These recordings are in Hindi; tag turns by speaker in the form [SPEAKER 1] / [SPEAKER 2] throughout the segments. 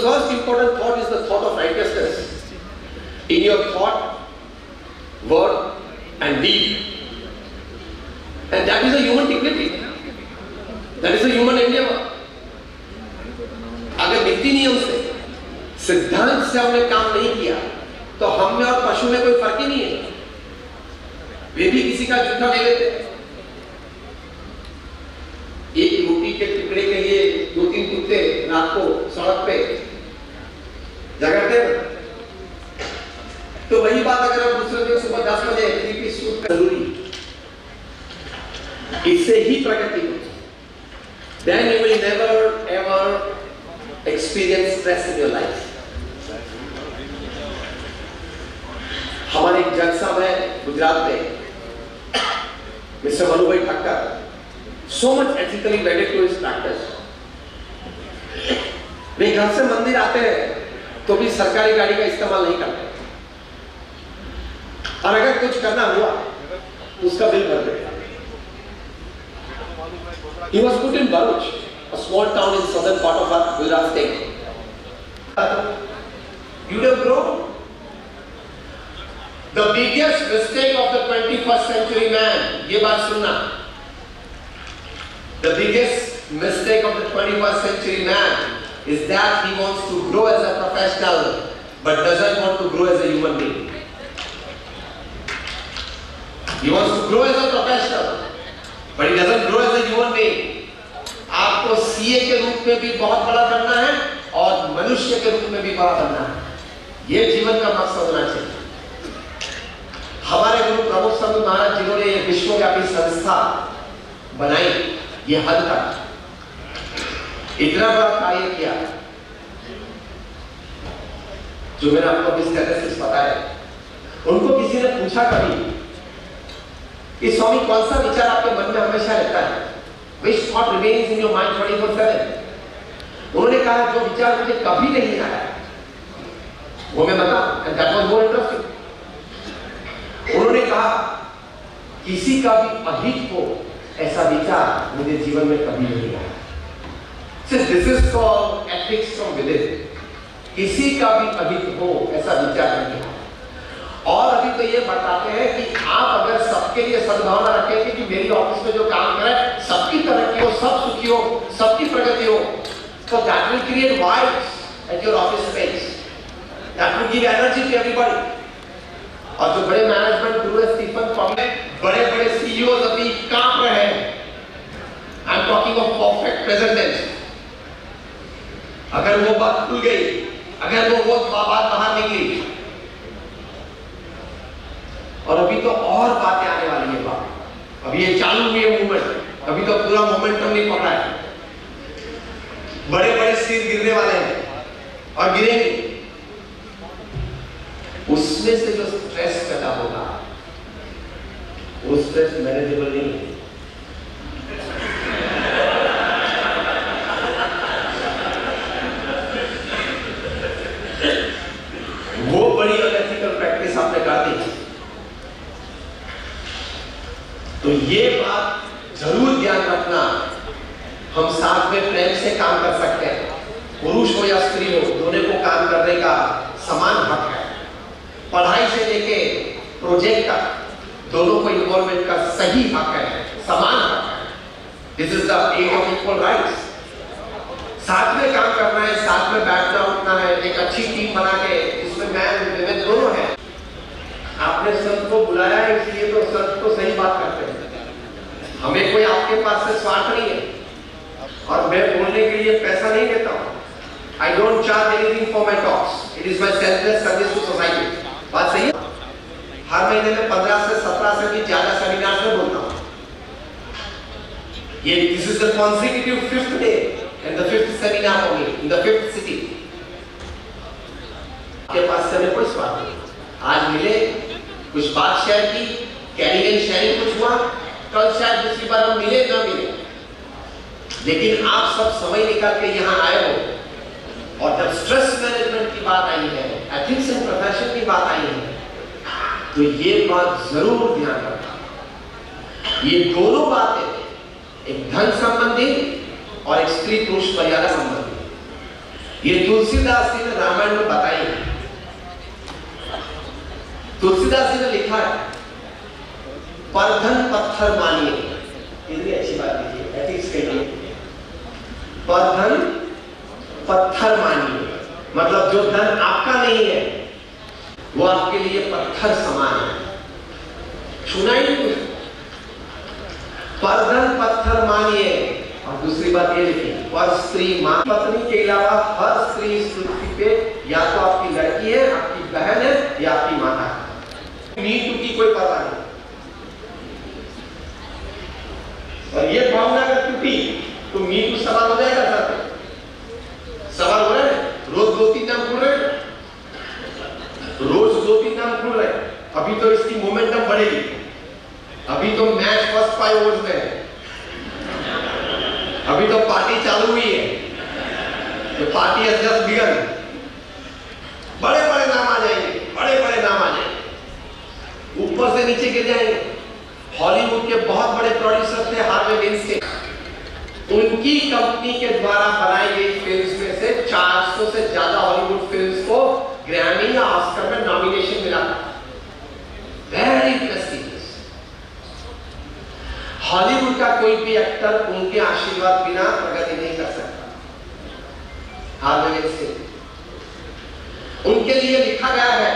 [SPEAKER 1] first important thought is the thought of righteousness in your thought, word and deed. And that is a human dignity. That is a human endeavor. अगर नीति नियम से, सिद्धांत से हमने काम नहीं किया तो हम में और पशु में कोई फर्क ही नहीं है। वे भी किसी का जूठा ले लेते हैं। एक रोटी के टुकड़े के लिए 2-3 कुत्ते रात को सड़क पे जगाते हैं। तो वही बात अगर हम दूसरे दिन सुबह 10 बजे 3-piece सूट जरूरी, इससे ही प्रगति होती है। Then you will never ever experience stress in your life. हमारे एक जज साहब है गुजरात में, mister Manubhai Thakkar, so much ethically wedded to his practice. वे घर से मंदिर आते हैं तो भी सरकारी गाड़ी का इस्तेमाल नहीं करते, और अगर कुछ करना हुआ तो उसका बिल भर देते। He was put in Bharuch, a small town in southern part of our Gujarat state. You would have grown. The biggest mistake of the 21st century man, ये बात सुनना, the biggest mistake of the 21st century man is that he wants to grow as a professional but doesn't want to grow as a human being. He wants to grow as a professional but he doesn't grow as a human being. आपको सीए के रूप में भी बहुत बड़ा बनना है और मनुष्य के रूप में भी बड़ा बनना है। ये जीवन का मकसद होना चाहिए। हमारे गुरु प्रमुख संत महाराज जिन्होंने ये विश्वव्यापी संस्था बनाई, ये हद तक इतना बड़ा कार्य किया, जो मैंने आपको अभी स्टेटिस्टिक्स बताया। उनको किसी ने पूछा कभी कि स्वामी कौन सा विचार आपके मन में हमेशा रहता है? Which thought remains in your mind 24/7? उन्होंने कहा जो विचार मुझे कभी नहीं आया वो मैं बताऊं, and that was more interesting. उन्होंने कहा किसी का भी अहित हो ऐसा विचार मुझे जीवन में कभी नहीं आया। Since this is called ethics from within, किसी का भी अहित हो ऐसा विचार नहीं आया। और अभी तो ये बताते हैं कि आप अगर सबके लिए सद्भावना रखेंगे कि मेरी ऑफिस में जो काम करे सबकी तरक्की हो, सब सुखी हो, सबकी प्रगति हो, तो that will create vibes at your office space. That will give energy to everybody. और जो बड़े मैनेजमेंट गुरु है स्टीफन कॉवे, बड़े-बड़े सीईओज अभी कांप रहे हैं। I am talking of perfect present tense. अगर वो बात खुल गई, अगर वो बात बाहर निकली, और अभी तो और बातें आने वाली है। बात अभी ये चालू हुई है मूवमेंट, अभी तो पूरा मोमेंटम नहीं पकड़ा है। बड़े-बड़े सिर गिरने वाले हैं और गिरेंगे। उसमें से जो स्ट्रेस पैदा होगा वो स्ट्रेस मैनेजेबल नहीं है। वो बड़ी अनएथिकल प्रैक्टिस आपने कर दी। तो ये बात जरूर ध्यान रखना, हम साथ में प्रेम से काम कर सकते हैं। पुरुष हो या स्त्री हो, दोनों को काम करने का समान हक है। पढ़ाई से लेके प्रोजेक्ट तक दोनों को इन्वॉल्वमेंट का सही हक है, समान हक है। This is the age of equal rights. साथ में काम करना है, साथ में बैठना उठना है, एक अच्छी टीम बना के इसमें मैन विमेन दोनों है। आपने संत को बुलाया है इसलिए तो संत तो सही बात करते हैं। हमें कोई आपके पास से स्वार्थ नहीं है, और मैं बोलने के लिए पैसा नहीं देता हूँ। I don't charge anything for my talks. It is my selfless service to society. बात सही है? हर महीने में 15 से 17 से भी ज्यादा सेमिनार में बोलता हूँ। ये this is the consecutive 5th day and the 5th seminar for me in the 5th city. आपके पास से हमें कोई स्वार्थ नहीं। आज मिले, कुछ बात शेयर की, कैरियर शेयरिंग कुछ हुआ, कल शायद दूसरी बार हम मिले ना मिले, लेकिन आप सब समय निकाल के यहाँ आए हो। और जब स्ट्रेस मैनेजमेंट की बात आई है, एथिक्स एंड प्रोफेशन की बात आई है, तो ये बात जरूर ध्यान रखना। ये दोनों बातें, एक धन संबंधी और एक स्त्री पुरुष मर्यादा संबंधी, ये तुलसीदास जी ने रामायण में बताई है। तुलसीदास जी ने लिखा है, परधन पत्थर मानिए। कितनी अच्छी बात लिखी है, एथिक्स के लिए। परधन पत्थर मानिए, मतलब जो धन आपका नहीं है वो आपके लिए पत्थर समान है। सुना ही नहीं? परधन पत्थर मानिए। और दूसरी बात ये लिखी, पर स्त्री मां पत्नी के अलावा हर स्त्री इस पृथ्वी पे या तो आपकी लड़की है, आपकी बहन है, या आपकी माता है। नीतू की कोई परवाह नहीं। और ये भावना अगर टूटी तो नीतू सवाल हो जाएगा सर। सवाल हो रहा है, रोज 2-3 नाम खुल रहे, रोज 2-3 नाम खुल रहे। अभी तो इसकी मोमेंटम बढ़ेगी। अभी तो मैच फर्स्ट 5 ओवर्स में है, अभी तो पार्टी चालू हुई है, तो पार्टी हैज जस्ट बिगन। बड़े बड़े नाम आ जाएंगे, बड़े बड़े नाम आ जाएंगे, ऊपर से नीचे गिर जाएंगे। हॉलीवुड के बहुत बड़े प्रोड्यूसर थे हार्वे विंस्टीन, उनकी कंपनी के द्वारा बनाई गई फिल्म्स में से 400 से ज्यादा हॉलीवुड फिल्म्स को ग्रैमी या ऑस्कर में नॉमिनेशन मिला था। Very prestigious. हॉलीवुड का कोई भी एक्टर उनके आशीर्वाद बिना प्रगति नहीं कर सकता। हार्वे विंस्टीन, उनके लिए लिखा गया है,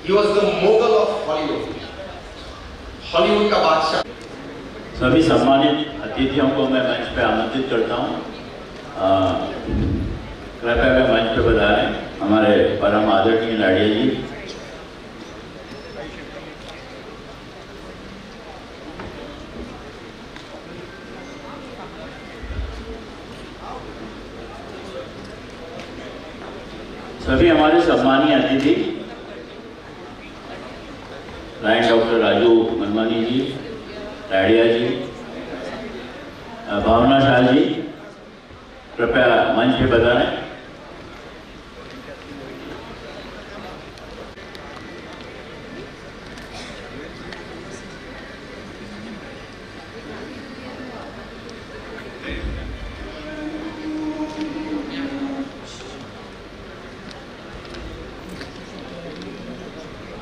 [SPEAKER 1] he was the mogul of Hollywood, Hollywood का बादशाह।
[SPEAKER 2] सभी सम्मानित अतिथियों को मैं मंच पे आमंत्रित करता हूँ। कृपया वे मंच पे पधारें। हमारे परम आदरणीय लाड़िया जी, सभी हमारे सम्मानीय अतिथि, लाइन डॉक्टर राजू मनमानी जी, लाड़िया जी, भावना शाह जी, कृपया मंच पे बताएं।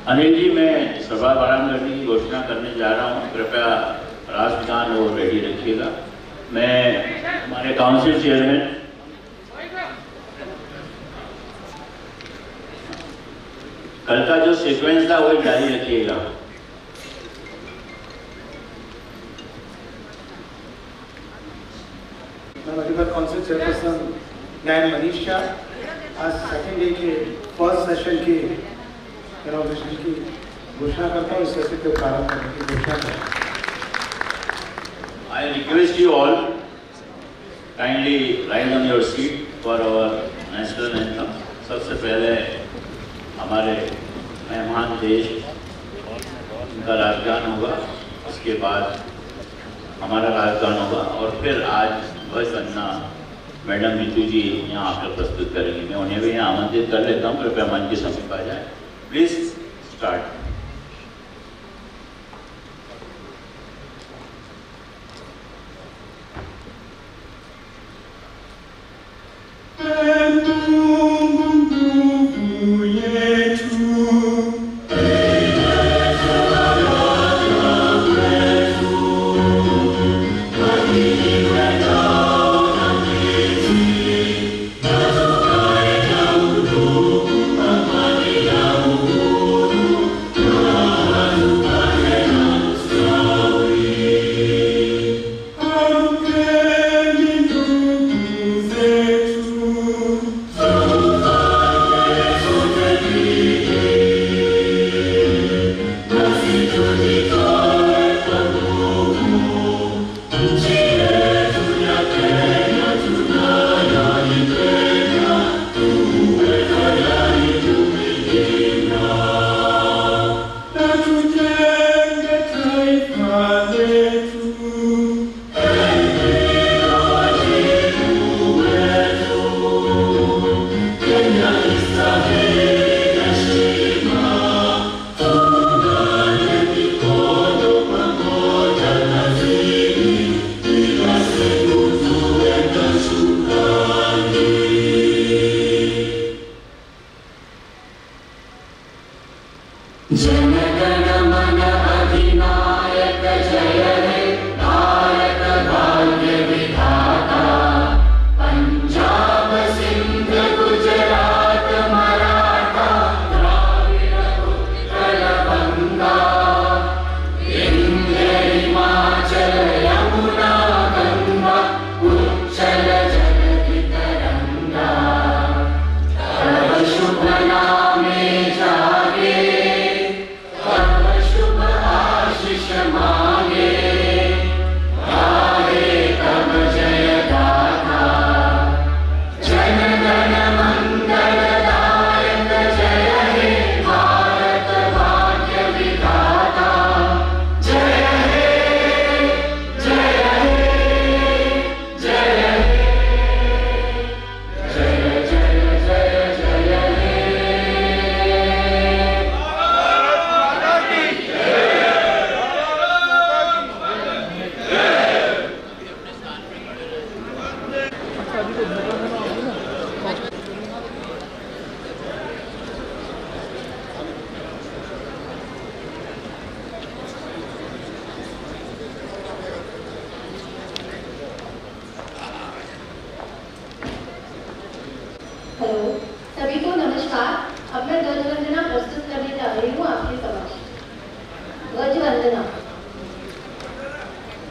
[SPEAKER 2] अनिल जी, मैं सभा आरंभ करने की घोषणा करने जा रहा हूँ। कृपया राष्ट्रगान और रेडी रखिएगा। मैं हमारे काउंसिल चेयरमैन कल का जो सीक्वेंस था वही जारी रखिएगा।
[SPEAKER 3] काउंसिल चेयरपर्सन न्याय मनीष शाह आज सेकेंड डे के फर्स्ट सेशन की इनॉग्रेशन की घोषणा करता हूँ। इस सेशन के प्रारंभ करने की घोषणा करता हूँ।
[SPEAKER 2] I request you all kindly rise on your seat for our national anthem. सबसे पहले हमारे मेहमान देश उनका राष्ट्रगान होगा, उसके बाद हमारा राष्ट्रगान होगा और फिर आज ध्वज वंदना मैडम नीतू जी यहाँ आकर प्रस्तुत करेंगे। मैं उन्हें भी यहाँ आमंत्रित कर लेता हूँ। कृपया मंच के समीप आ जाए। Please start.
[SPEAKER 4] हेलो, सभी को नमस्कार। अब मैं ध्वज वंदना प्रस्तुत करने जा रही हूँ आपके समक्ष। ध्वज वंदना।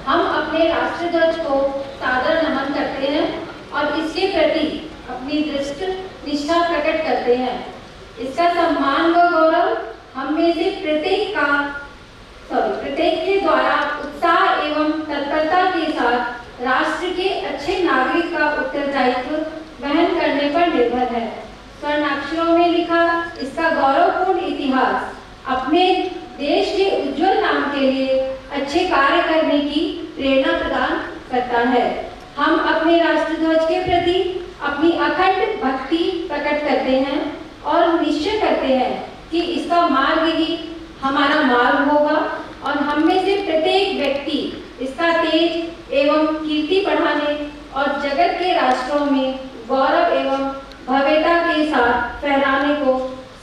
[SPEAKER 4] हम अपने राष्ट्र ध्वज को सादर नमन करते हैं और इसके प्रति अपनी दृष्ट निष्ठा प्रकट करते हैं। इसका सम्मान व गौरव हम में से प्रत्येक के द्वारा उत्साह एवं तत्परता के साथ राष्ट्र के अच्छे नागरिक का उत्तरदायित्व वहन करने पर निर्भर है। स्वर्णाक्षरों में लिखा इसका गौरवपूर्ण इतिहास अपने देश के उज्जवल नाम के लिए अच्छे कार्य करने की प्रेरणा प्रदान करता है। हम अपने राष्ट्रध्वज के प्रति अपनी अखंड भक्ति प्रकट करते हैं और निश्चय करते हैं कि इसका मार्ग ही हमारा मार्ग होगा और हम में से प्रत्येक व्यक्ति इसका तेज एवं कीर्ति बढ़ाने और जगत के राष्ट्रों में गौरव एवं भव्यता के साथ फहराने को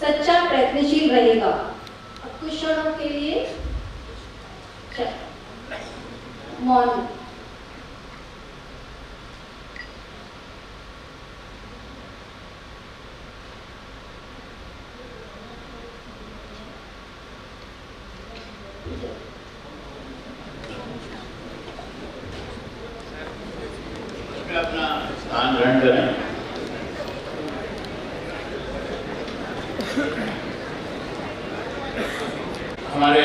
[SPEAKER 4] सच्चा प्रयत्नशील रहेगा। अब कुछ क्षणों के लिए मौन।
[SPEAKER 2] अपना स्थान ग्रहण करें। हमारे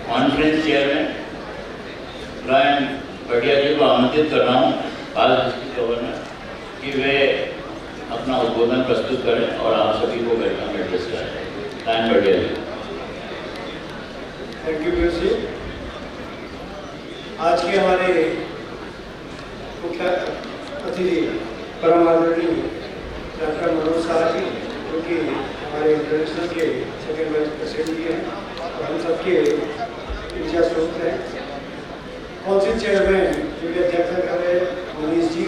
[SPEAKER 2] कॉन्फ्रेंस चेयरमैन रायन बढ़िया जी को आमंत्रित कर रहा हूँ, आज डिस्ट्रिक्ट गवर्नर, कि वे अपना उद्बोधन प्रस्तुत करें और आप सभी को वेलकम एड्रेस करें। रायन बढ़िया जी।
[SPEAKER 3] Thank you Piyush ji. आज के हमारे मुख्य अतिथि परम आदरणीय डॉक्टर मनोज शाह जी, जो कि हमारे इंटरनेशनल के सेकेंड वाइस प्रेसिडेंट भी हैं और हम सबके ऊर्जा स्रोत हैं। काउंसिल चेयरमैन जो कि अध्यक्षता कर रहे हैं मनीष जी,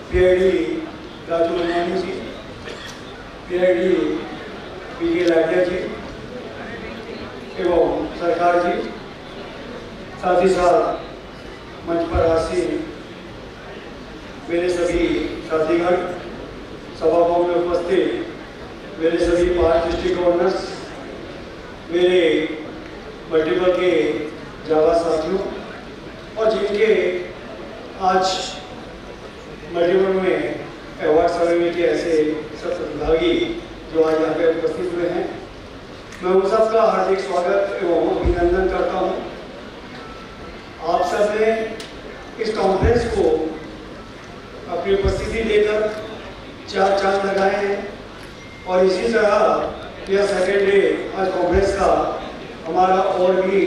[SPEAKER 3] PID राजू मनवानी जी, PID PK लाडिया जी एवं सरकार जी, साथ ही साथ मंच पर आसीन मेरे सभी साथीगण, सभाओं में उपस्थित मेरे सभी 5 डिस्ट्रिक्ट गवर्नर्स, मेरे मल्टीपल के जावा साथियों और जिनके आज मल्टीपल में अवार्ड सेरेमनी के ऐसे सब प्रतिभागी जो आज यहाँ पे उपस्थित हुए हैं, मैं उन सबका हार्दिक स्वागत एवं अभिनंदन करता हूँ। आप सब ने इस कॉन्फ्रेंस को अपनी उपस्थिति देकर 4 चांद लगाए हैं और इसी तरह यह सेकेंड डे आज कॉन्फ्रेंस का हमारा और भी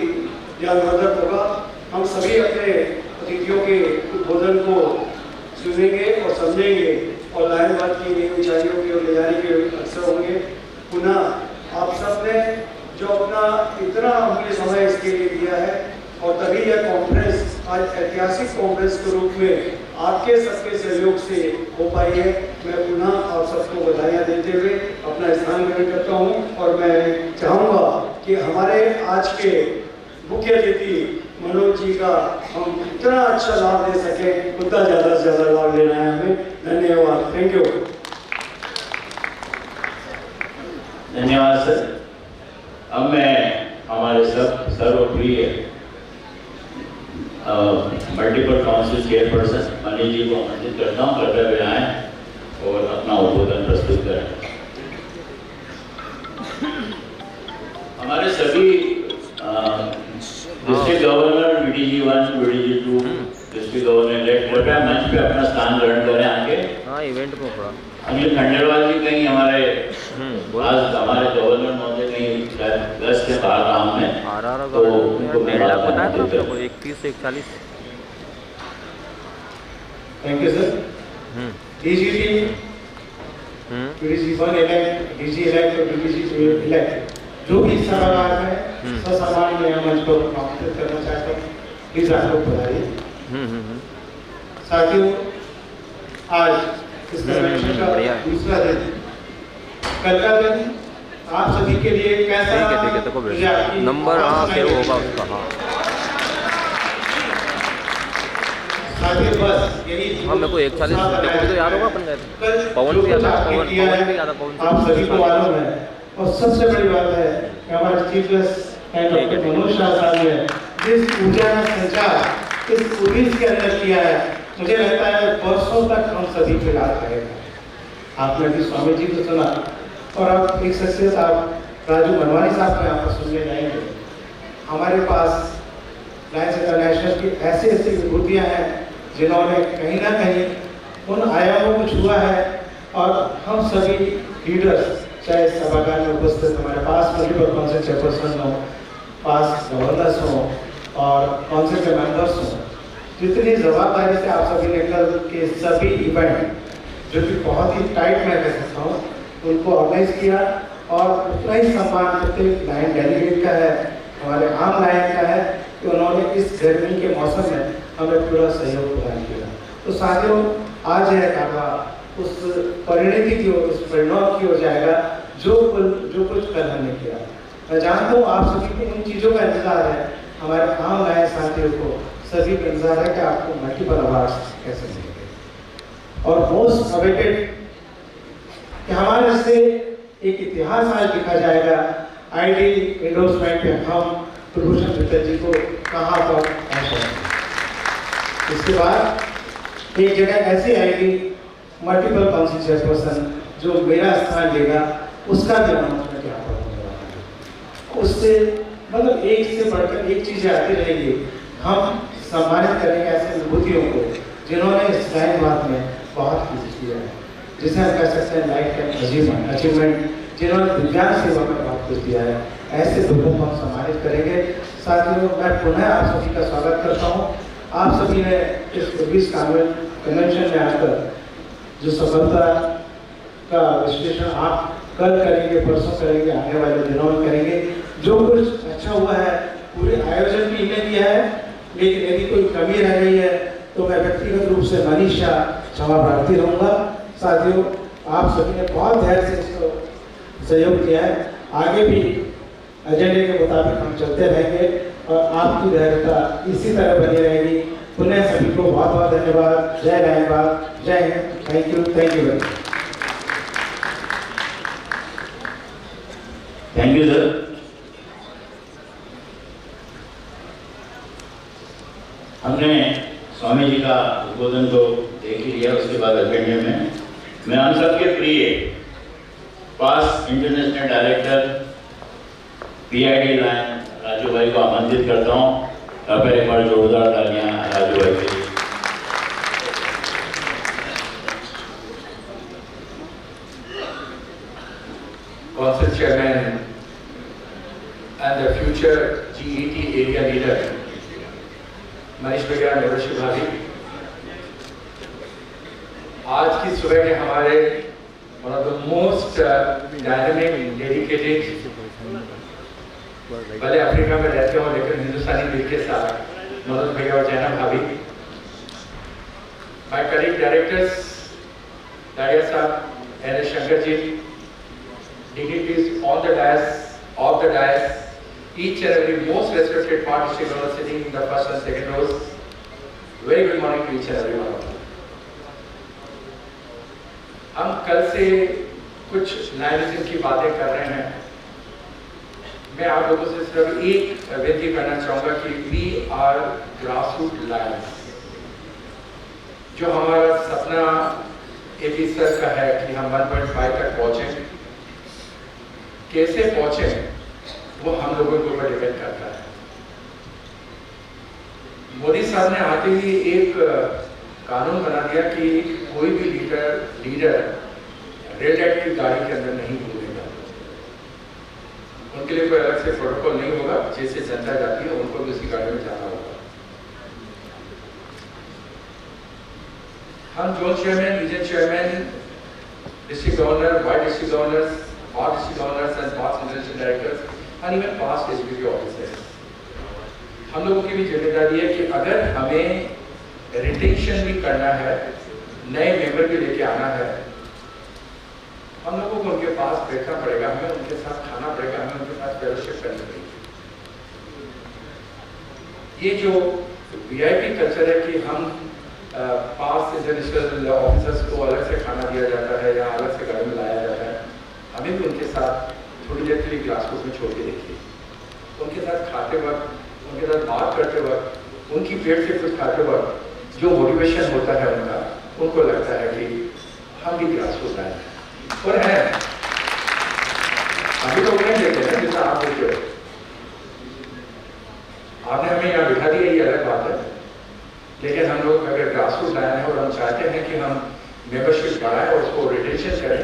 [SPEAKER 3] ज्ञानवर्धक होगा। हम सभी अपने अतिथियों के उद्बोधन को सुनेंगे और समझेंगे और लायनवाद की नई ऊंचाइयों की ओर ले जाने के अवसर होंगे। पुनः आप सब ने जो अपना इतना अमूल्य समय इसके लिए दिया है और तभी यह कॉन्फ्रेंस आज ऐतिहासिक कॉन्फ्रेंस के रूप में आपके सबके सहयोग से हो पाई है। मैं पुनः आप सबको बधाइयाँ देते हुए अपना स्थान ग्रहण करता हूँ और मैं चाहूँगा कि हमारे आज के मुख्य अतिथि मनोज जी का हम इतना अच्छा लाभ दे सके, उतना ज़्यादा से ज़्यादा लाभ लेना है हमें। धन्यवाद। Thank you.
[SPEAKER 2] धन्यवाद सर। अब मैं हमारे सर्वप्रिय multiple council chairperson Manish ji को आमंत्रित करता हूँ, कृपया वे आएं और अपना उद्बोधन प्रस्तुत करें। हमारे सभी district governor, BDG 1, BDG 2, district governor कृपया मंच पे अपना स्थान ग्रहण करें आके।
[SPEAKER 5] हाँ, इवेंट को थोड़ा
[SPEAKER 2] अनिल खंडेलवाल जी कहीं हमारे आज हमारे गवर्नर महोदय कहीं व्यस्त के बाहर काम में, तो उनको
[SPEAKER 5] 1.5 लाख बताया था आपको, 31 से 41।
[SPEAKER 3] Thank you sir. DG team, DG 1 elect, DG elect और DG 2 इलेक्ट जो भी हिस्सा रहा है ससम्मान में हम मंच पर आमंत्रित करना चाहता हूँ। प्लीज आप लोग बताइए। साथियों, आज इस कन्वेंशन का दूसरा दिन, कल का दिन आप सभी के लिए कैसा रहा?
[SPEAKER 5] ठीक है, देखो नंबर हाँ फिर होगा उसका। हाँ
[SPEAKER 3] साथियों बस यही
[SPEAKER 5] हाँ, मेरे को 140 देखो तो याद होगा अपन गए थे। पवन भी आता, पवन भी आता, पवन से
[SPEAKER 3] आप सभी को मालूम है। और सबसे बड़ी बात है कि हमारे चीफ गेस्ट हैं डॉक्टर मनोज शाह साहब ने जिस ऊर्जा का संचार इस पुलिस के अंदर किया है, मुझे लगता है वर्षों तक हम सभी पे याद रहेगा। आपने भी स्वामी जी को सुना और अब एक शख्सियत आप राजू बनवानी साहब को यहाँ पर सुनने जाएंगे। हमारे पास लायंस इंटरनेशनल की ऐसी ऐसी विभूतियाँ हैं जिन्होंने कहीं ना कहीं उन आयामों को छुआ है और हम सभी लीडर्स चाहे सभागार में उपस्थित हमारे पास मल्टीपल काउंसिल चेयरपर्सन हो, पास गवर्नर्स हो और काउंसिल के मेंबर्स हो, जितनी जवाबदारी से आप सभी ने कल के सभी इवेंट जो कि बहुत ही टाइट मैं कह सकता हूँ उनको ऑर्गेनाइज किया और उतना ही सम्मान प्रत्येक लाइन डेलीगेट का है, हमारे आम लाइन का है कि उन्होंने इस गर्मी के मौसम में हमें पूरा सहयोग प्रदान किया। तो साथियों आज है काबा उस परिणति की ओर, उस परिणाम की ओर जाएगा जो कुछ कल हमने किया। मैं जानता हूँ आप सभी को उन चीज़ों का इंतजार है, हमारे आम लाइन साथियों को सभी का इंतजार है कि आपको मल्टीपल अवार्ड्स कैसे मिलेंगे। और मोस्ट अवेटेड कि हमारे से एक इतिहास आज लिखा जाएगा। आईडी एंडोर्समेंट पे हम प्रभूषण मित्तल जी को कहाँ पर पहुँचाएंगे। इसके बाद एक जगह ऐसी आएगी मल्टीपल काउंसिल चेयरपर्सन जो मेरा स्थान लेगा, उसका भी अनाउंसमेंट यहाँ पर होने वाला है। उससे मतलब एक से बढ़कर एक चीज़ें आती रहेंगी। हम सम्मानित करेंगे ऐसे विभूतियों को जिन्होंने इस लाइनवाद में बहुत कुछ किया है, जिसे हम कह सकते हैं लाइफ टाइम अचीवमेंट, जिन्होंने विज्ञान सेवा में बहुत कुछ दिया है। ऐसे लोगों को हम सम्मानित करेंगे। साथियों मैं पुनः आप सभी का स्वागत करता हूँ। आप सभी ने इस 24 कन्वेंशन में आकर जो सफलता का विश्लेषण आप कल करेंगे, परसों करेंगे, आने वाले दिनों में करेंगे। जो कुछ अच्छा हुआ है पूरे आयोजन की ने किया है, लेकिन यदि कोई कमी रह गई है तो मैं व्यक्तिगत रूप से मनीषा क्षमा प्रार्थी रहूँगा। साथियों आप सभी ने बहुत धैर्य से इसको सहयोग किया है। आगे भी एजेंडे के मुताबिक हम चलते रहेंगे और आपकी धैर्यता इसी तरह बनी रहेगी। पुनः सभी को बहुत बहुत धन्यवाद। जय लायनवाद, जय Hind. Thank you very much.
[SPEAKER 2] Thank you sir. हमने स्वामी जी का उद्बोधन तो देख ही लिया, उसके बाद एजेंडे में मैं हम सबके प्रिय पास international director PID line Raju भाई को आमंत्रित करता हूँ। कृपया एक बार जोरदार तालियां राजू भाई के लिए।
[SPEAKER 6] Council Chairman and the future GET area leader, Manish भैया, नवरशी भाभी, आज की सुबह के हमारे one of the most dynamic, dedicated, भले अफ्रीका में रहते हो लेकिन हिंदुस्तानी दिल के साथ मनोज भैया और जैना भाभी, my colleague directors, Daria साहब, NS Shankar ji, dignitaries on the dais, off the dais, each and every most respected party stakeholder sitting in the first and second rows. Very good morning to each and every one of you. हम कल से कुछ लायनिज्म की बातें कर रहे हैं। मैं आप लोगों से सिर्फ एक विनती करना चाहूँगा कि we are grassroots lions। जो हमारा सपना एपी सर का है कि हम 1.5 तक पहुँचें, कैसे पहुँचे वो हम लोगों के ऊपर डिपेंड करता है। मोदी साहब ने आते ही एक कानून बना दिया कि कोई भी लीडर रेड लाइट की गाड़ी के अंदर नहीं घूमेगा। उनके लिए कोई अलग से प्रोटोकॉल नहीं होगा, जैसे जनता जाती है उनको भी उसी गाड़ी में जाना होगा। हम zone chairman, region chairman, district governor, wide district governors, all district governors and past international directors and even past SBP officers, हम लोगों की भी जिम्मेदारी है कि अगर हमें रिटेंशन भी करना है, नए मेंबर भी लेके आना है, हम लोगों को उनके पास बैठना पड़ेगा, हमें उनके साथ खाना पड़ेगा, हमें उनके साथ फेलोशिप करनी पड़ेगी। ये जो VIP कल्चर है कि हम पास इंटरनेशनल ऑफिसर्स को अलग से खाना दिया जाता है या अलग से घर में लाया जाता है, हमें भी उनके साथ थोड़ी देर के लिए क्लास में छोड़ के देखिए। उनके साथ खाते वक्त, उनके साथ बात करते वक्त, उनकी पेट से कुछ खाते वक्त जो मोटिवेशन होता है उनका, उनको लगता है कि हम भी क्लास हो जाए। और है अभी तो उन्हें देते हैं जैसा आप देते हो, आपने हमें यहाँ बिठा दिया ये अलग बात है, लेकिन हम लोग अगर ग्रास रूट लाए हैं और हम चाहते हैं कि हम मेंबरशिप बढ़ाएं और उसको रिटेंशन करें,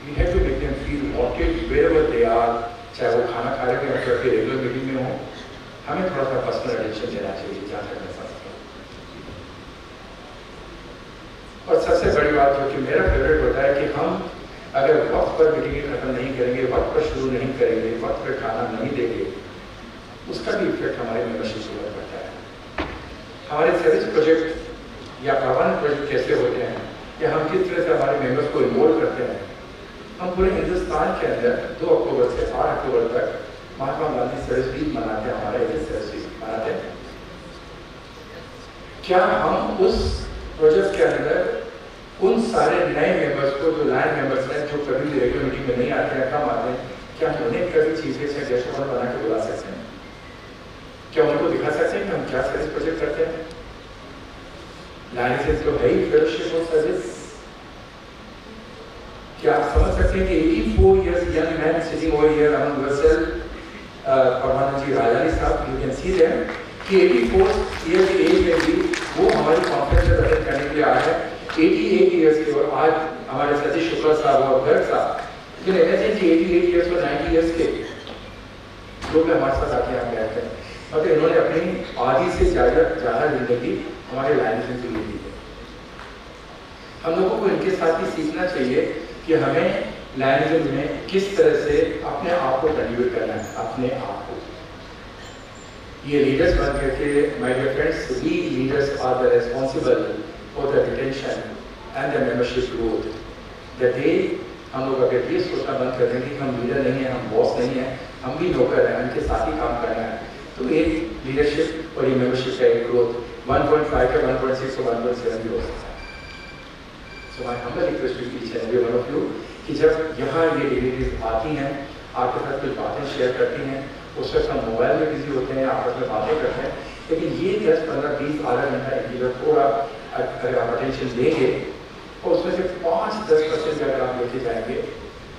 [SPEAKER 6] we have to make them feel wanted wherever they are, चाहे वो खाना खा रहे हैं या फिर रेगुलर मीटिंग में हो, हमें थोड़ा सा पर्सनल अटेंशन देना चाहिए जहाँ तक मैं समझता हूँ। और सबसे बड़ी बात जो कि मेरा फेवरेट होता है कि हम अगर वक्त पर मीटिंग खत्म नहीं करेंगे, वक्त पर शुरू नहीं करेंगे, वक्त पर खाना नहीं देंगे, उसका भी इफेक्ट हमारे मेंबरशिप पर पड़ता है। हमारे सर्विस प्रोजेक्ट या परमानेंट प्रोजेक्ट कैसे होते हैं या हम किस तरह से हमारे मेंबर्स को इन्वॉल्व करते हैं। हम पूरे हिंदुस्तान के अंदर 2 अक्टूबर से 8 अक्टूबर तक महात्मा गांधी सर्विस वीक मनाते हैं, हमारे सर्विस वीक मनाते हैं। क्या हम उस प्रोजेक्ट के अंदर उन सारे नए मेंबर्स को, जो लाइन मेंबर्स हैं, जो कभी भी रेगुलर मीटिंग में नहीं आते हैं, कम आते हैं, क्या हम उन्हें कभी चीजें से गेस्ट बना के बुला सकते हैं? क्या उनको दिखा सकते हैं कि हम क्या सर्विस प्रोजेक्ट करते हैं? लाइसेंस तो है ही फेलोशिप ऑफ सर्विस। क्या आप समझ सकते हैं कि 84 years young man sitting over here among yourself, परमानंद जी राजानी साहब, you can see them, कि 84 years की एज में भी वो हमारी कॉन्फ्रेंस में अटेंड करने के लिए आए हैं। 88 years के, और आज हमारे सतीश शुक्ला साहब और गर्ग साहब, लेकिन इमेजिन कि 88 years और 90 years के लोग हमारे साथ आके यहाँ बैठते हैं, मतलब इन्होंने अपनी आधी से ज़्यादा जिंदगी हमारे लाइसेंस के लिए दी है। हम लोगों को इनके साथ ही सीखना चाहिए कि हमें लाइनिज्म में किस तरह से अपने आप को कंट्रीब्यूट करना है, अपने आप को। ये लीडर्स बन गए थे, my dear friends, we leaders are the responsible for the retention and the membership growth. The day हम लोग अगर ये सोचना बंद कर देंगे कि हम लीडर नहीं है, हम बॉस नहीं है, हम भी नौकर हैं, उनके साथ ही काम करना है, तो ये लीडरशिप और ये मेंबरशिप का एक ग्रोथ 1.5 का 1.6 और 1.7 भी हो सकता है। So my humble request to each and every one of you कि जब यहाँ ये डिग्रीज आती हैं, आपके साथ कुछ बातें शेयर करती हैं, उस वक्त हम मोबाइल में बिजी होते हैं, आपस में बातें करते हैं, लेकिन ये 10, 15, 20, आधा घंटा एक थोड़ा अगर आप अटेंशन देंगे और उसमें से 5-10% अगर आप लेके जाएंगे,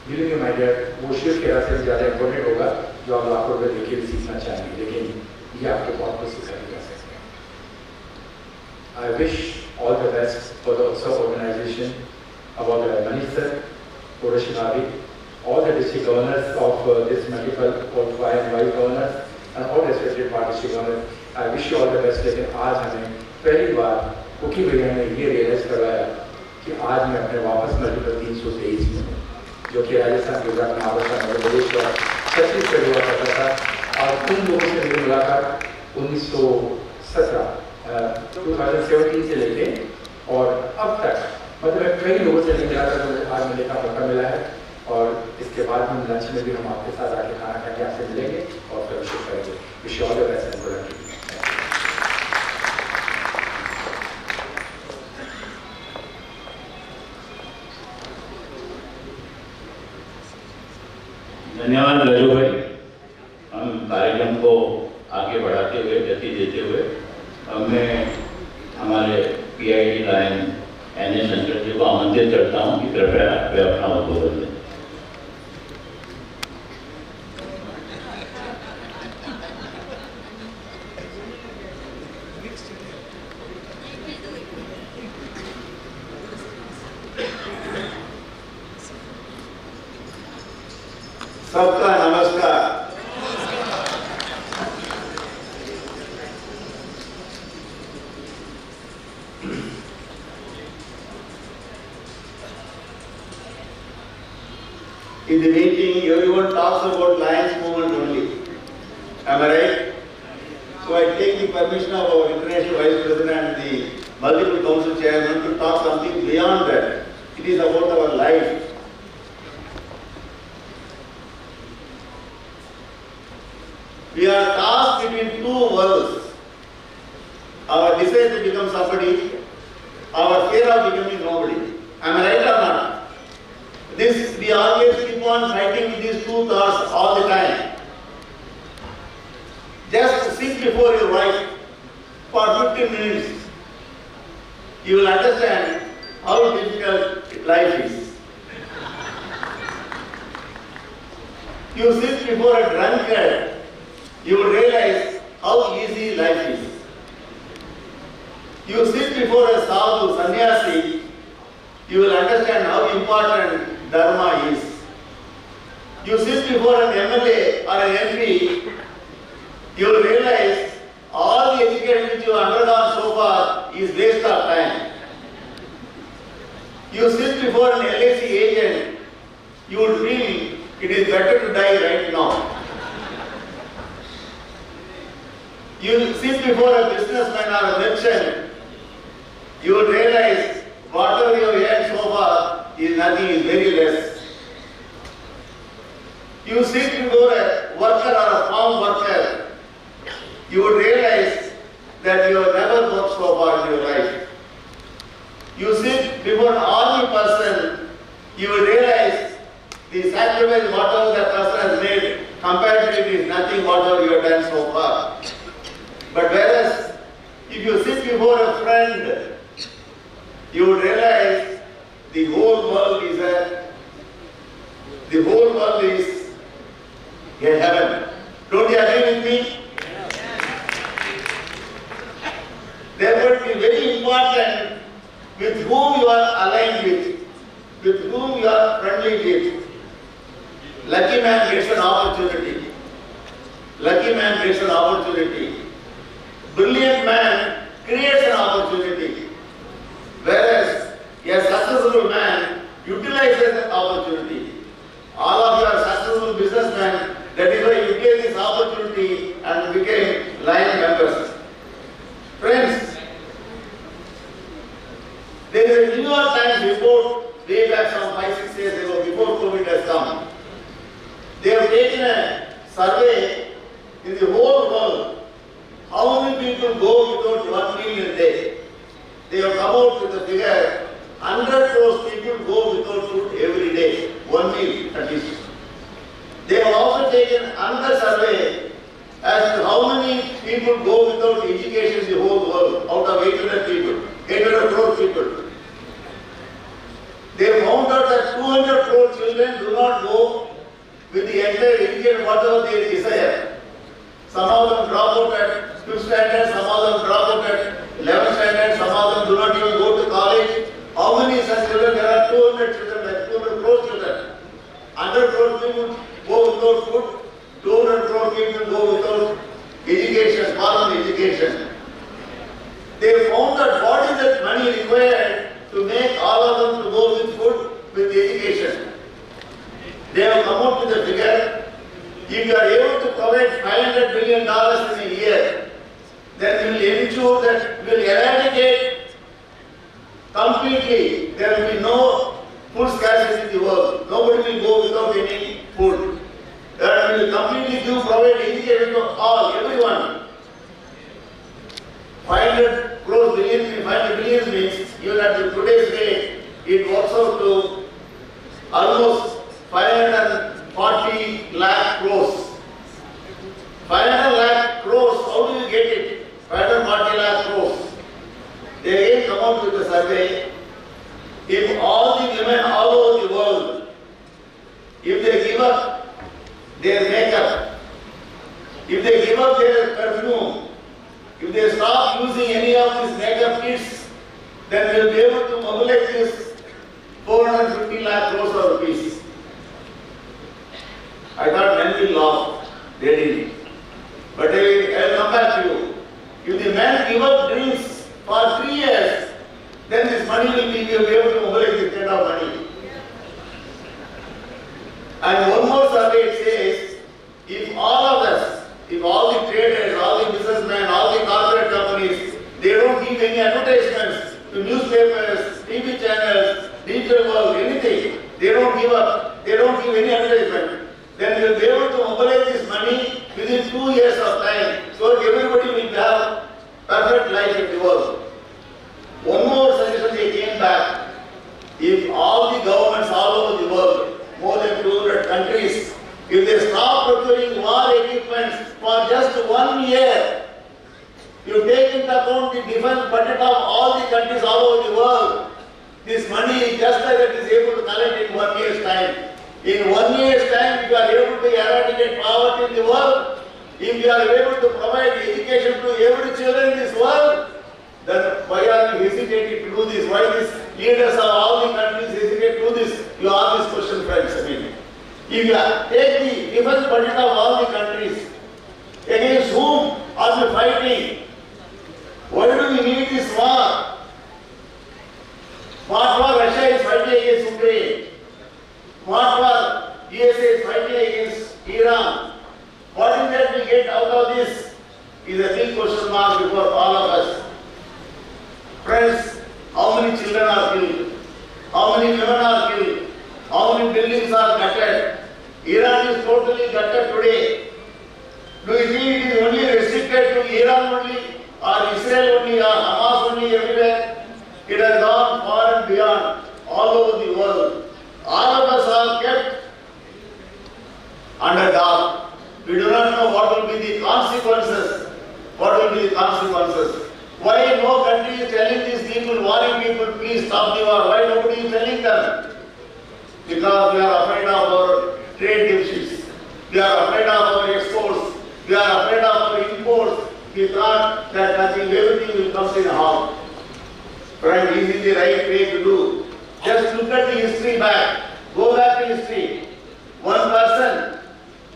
[SPEAKER 6] बिलीव मी माय डियर, वो शिव के रास्ते से ज़्यादा इंपॉर्टेंट होगा जो आप लाखों रुपये देखे भी सीखना चाहेंगे, लेकिन ये आपको बहुत कुछ सिखा जा सकते हैं। I wish all the best for the UTSAV organization, about Manish sir, Oroshi Navi, all the district governors of this multiple, all 5 vice governors and all respected part district governors. I wish you all the best. लेकिन आज हमें पहली बार कुकी भैया ने ये रियलाइज करवाया कि आज मैं अपने वापस मल्टीपल 323 में हूँ, जो कि राजस्थान, गुजरात, महाराष्ट्र, मध्य प्रदेश और छत्तीसगढ़ हुआ करता था। और उन लोगों से मेरी मुलाकात 1917 2017 से लेके और अब तक, मतलब कई लोगों से नहीं मिला था, तो आज मिलने का मौका मिला है। और इसके बाद हम लंच में भी हम आपके साथ आके खाना खा के आपसे मिलेंगे और फेलोशिप करेंगे। Wish you all the best and good luck.
[SPEAKER 2] धन्यवाद रजू भाई। हम कार्यक्रम को आगे बढ़ाते हुए, गति देते हुए, मैं हमारे PIT line NA Shankar ji को आमंत्रित करता हूँ कि कृपया वे अपना उद्बोधन दें।
[SPEAKER 7] सबका नमस्कार। In the meeting, everyone talks about Lions movement only. Am I right? So I take the permission of our international vice president and the multiple council chairman to talk something beyond that. It is about our life. We are tasked between two worlds. Our desire to become somebody life is. You sit before a drunkard, you will realize how easy life is. You sit before a sadhu, sannyasi, you will understand how important dharma is. You sit before an MLA or an MP, you will realize all the education which you have undergone so far is waste of time. You sit before an LIC agent, you will feel it is better to die right now. You sit before a businessman or a merchant, you will realize whatever you have earned so far is nothing, is very less. You sit before a worker or a farm worker, you would realize that you have never worked so far in your life. You sit before an army person, you will realize the sacrifice whatever that person has made comparatively is nothing whatever you have done so far. But whereas if you sit before a friend, you will realize the whole world is a heaven. Don't you agree with me? Therefore, it is very important with whom you are aligned with whom you are friendly with. Lucky man gets an opportunity. Lucky man gets an opportunity. Brilliant man creates an opportunity. Whereas a successful man utilizes the opportunity. All of you are successful businessmen, that is why you get this opportunity and became line members. Friends, there is a New York Times report way back some 5-6 years ago before COVID has come. They have taken a survey in the whole world. How many people go without 1 meal a day? They have come out with the figure 100 crore people go without food every day, 1 meal at least. They have also taken another survey as to how many people go without education in the whole world, out of 800 people, 800 crore people. They found out that 200 crore children do not go with the entire education whatever they desire. Some of them drop out at 5th standard, some of them drop out at 11th standard, some of them do not even go to college. How many such children? There are 200 children, like 200 crore children. 100 crore people go without food, 200 crore people go without education, formal education. They found that what is that money required to make all of them to go with food, with education. They have come up with a figure. If you are able to provide $500 billion in a year, then we will ensure that we will eradicate completely. There will be no food scarcity in the world. Nobody will go without any food. That we will completely provide education to all, everyone. 500 crores billion, 500 billion means, even at today's rate, it works out to almost 540 lakh crores. 500 lakh crores, how do you get it? 540 lakh crores. They again come out with a survey. If all the women all over the world, if they give up their makeup, if they give up their perfume, if they stop using any of these makeup kits, then we will be able to mobilize this 450 lakh crores of rupees. I thought men will laugh. They didn't. But I will come back to you. If the men give up drinks for 3 years, then this money will be able to mobilize this kind of money. And one more survey says, if all of us, if all the traders, all the businessmen, all the corporate companies, they don't give any advertisements to newspapers, TV channels, digital world, anything, they don't give up, they don't give any advertisement, then we will be able to mobilize this money within 2 years of time, so that everybody will have perfect life in the world. One more suggestion they came back. If all the governments all over the world, more than 200 countries, if they stop procuring war equipment for just 1 year, you take into account the defense budget of all the countries all over the world, this money, just like that is In 1 year's time, if you are able to eradicate poverty in the world, if you are able to provide education to every child in this world, then why are you hesitating to do this? Why these leaders of all the countries hesitate to do this? You ask this question, friends. I mean, if you take the defense budget of all the countries, against whom are we fighting? Why do we need this war? What war Russia is fighting against Ukraine? What war USA is fighting against Iran? What is that we get out of this? Is a big question mark before all of us. Friends, how many children are killed? How many women are killed? How many buildings are gutted? Iran is totally gutted today. Do you think it is only restricted to Iran only, or Israel only, or Hamas only, everywhere? It has gone far and beyond, all over the world. All of us are kept under dark. We do not know what will be the consequences. What will be the consequences? Why no country is telling these people, warning people, please stop the war? Why nobody is telling them? Because we are afraid of our trade deficits. We are afraid of our exports. We are afraid of our imports. We thought that nothing, everything will come in harm. Friend, this is the right way to do. Just look at the history back. Go back to history. One person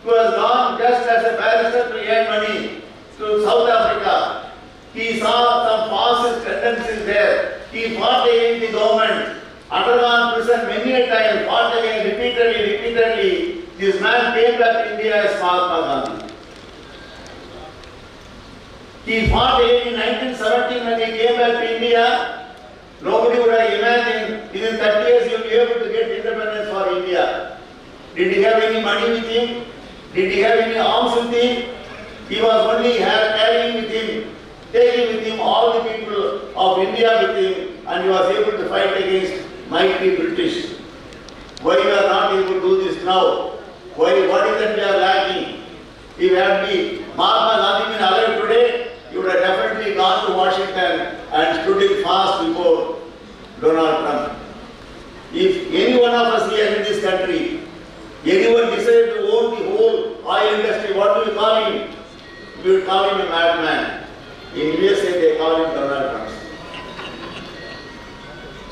[SPEAKER 7] who has gone just as a barrister to earn money to South Africa, he saw some fascist tendencies there. He fought against the government, undergone prison many a time, fought against repeatedly. This man came back to India as Mahatma Gandhi. He fought again in 1917 when he came back to India. Nobody would have imagined within 30 years he will be able to get independence for India. Did he have any money with him? Did he have any arms with him? He was only carrying with him, taking with him all the people of India with him, and he was able to fight against mighty British. Why we are not able to do this now? Why? What is that we are lacking? If had been Mahatma Gandhi been alive today, he would have definitely gone to Washington and stood in fast before Donald Trump. If any one of us here in this country, anyone decided to own the whole oil industry, what do we call him? We would call him a madman. In USA they call him Donald Trump.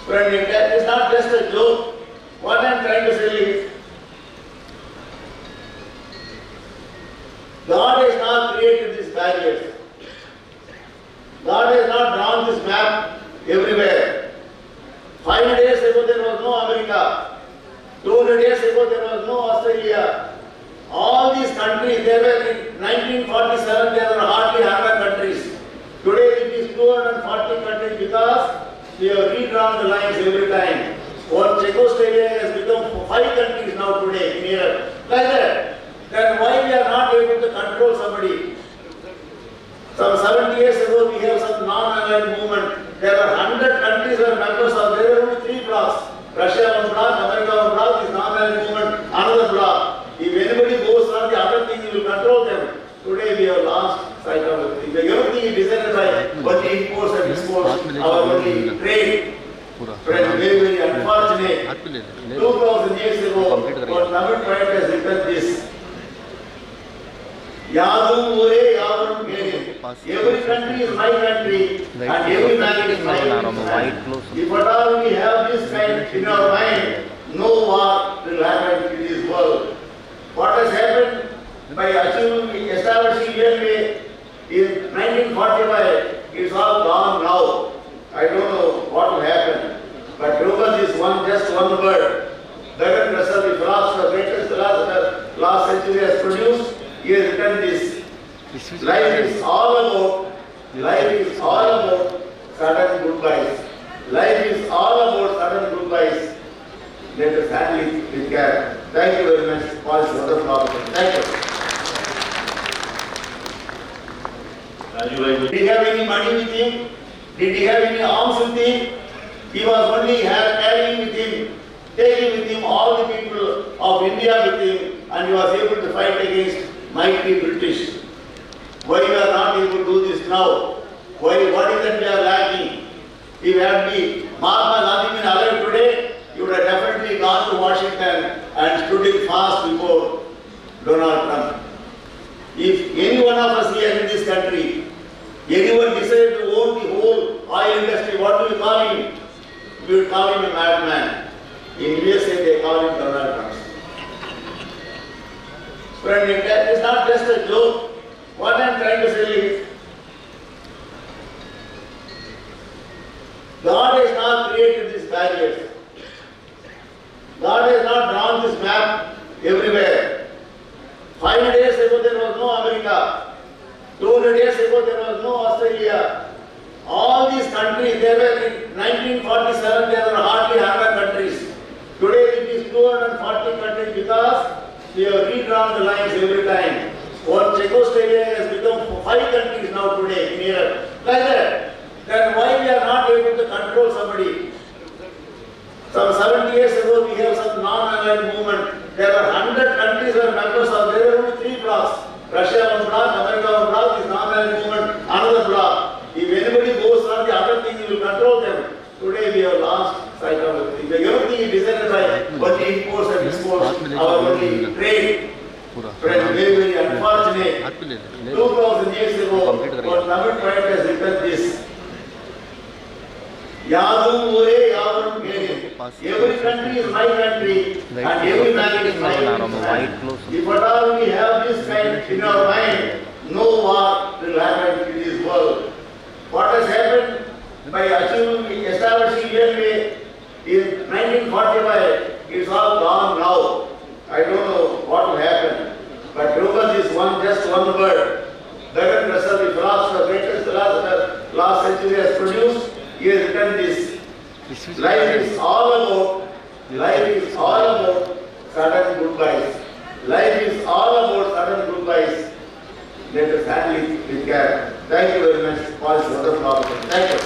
[SPEAKER 7] Friend, it is not just a joke. What I am trying to say is, God has not created these barriers. God has not drawn this map everywhere. 5 days ago there was no America. 200 years ago there was no Australia. All these countries, they were in 1947 there were hardly 100 countries. Today it is 240 countries because we have redrawn the lines every time. One Czechoslovakia has become 5 countries now today in Europe. Like that. Then why we are not able to control somebody? Some 70 years ago we have some non-aligned movement. There were 100 countries were members of, there were only 3 blocks. Russia one block, America one block, this non-aligned movement, another block. If anybody goes on the other thing, we will control them. Today we have lost sight of everything. Everything is decided by only imports and exports, our only trade. Friends, very unfortunate. 2000 years ago, what Tamil poet has written this. Yadum Ure Yadum Gere. Every country is my country and every man is my country. If at all we have this kind in our mind, no war will happen in this world. What has happened by establishing railway in 1945, it's all gone now. I don't know what will happen. But remember this just one word. Bertrand Russell, the philosopher, greatest philosopher last century has produced. He has written this. Life is all about sudden goodbyes. Life is all about sudden goodbyes. Let us handle it with care. Thank you very much for this wonderful opportunity. Thank you. Did he have any money with him? Did he have any arms with him? He was only carrying with him, taking with him all the people of India with him, and he was able to fight against mighty British. Why we are not able to do this now? Why? What is that we are lacking? If had been Mahatma Gandhi been alive today, he would have definitely gone to Washington and stood we would call him a madman. In USA they call him Donald Trump. Friend, it's not just a joke. What I am trying to say is, God has not created these barriers. God has not drawn this map everywhere. 5 days ago there was no America. 200 years ago there was no Australia. All these countries, there were in 1947 there were hardly 100 countries. Today it is 240 countries because we have redrawn the lines every time. One Czechoslovakia has become 5 countries now today in Europe. Like that. Then why we are not able to control somebody? Some 70 years ago we have some non-aligned movement. There were 100 countries were members of, there were only 3 blocks. Russia one block, America one block, this non-aligned movement another block. If anybody goes on the other thing, we will control them. Today we have lost sight of everything. Everything is decided by only imports and exports, our only trade. Friends, very, very unfortunate. 2000 years ago, our Tamil poet has written this. Yadum ure yadum kere. Every country is my country and every man is my man. If at all we have this kind in our mind, no war will happen in this world. What has happened by establishing railway in 1945, it's all gone now. I don't know what will happen. But remember this just one word. Bertrand Russell, the philosopher, greatest philosopher last century has produced. He has written this. Life is all about sudden goodbyes. Life is all about sudden goodbyes. Let us handle it with care. Thank you very much for this wonderful opportunity. Thank you.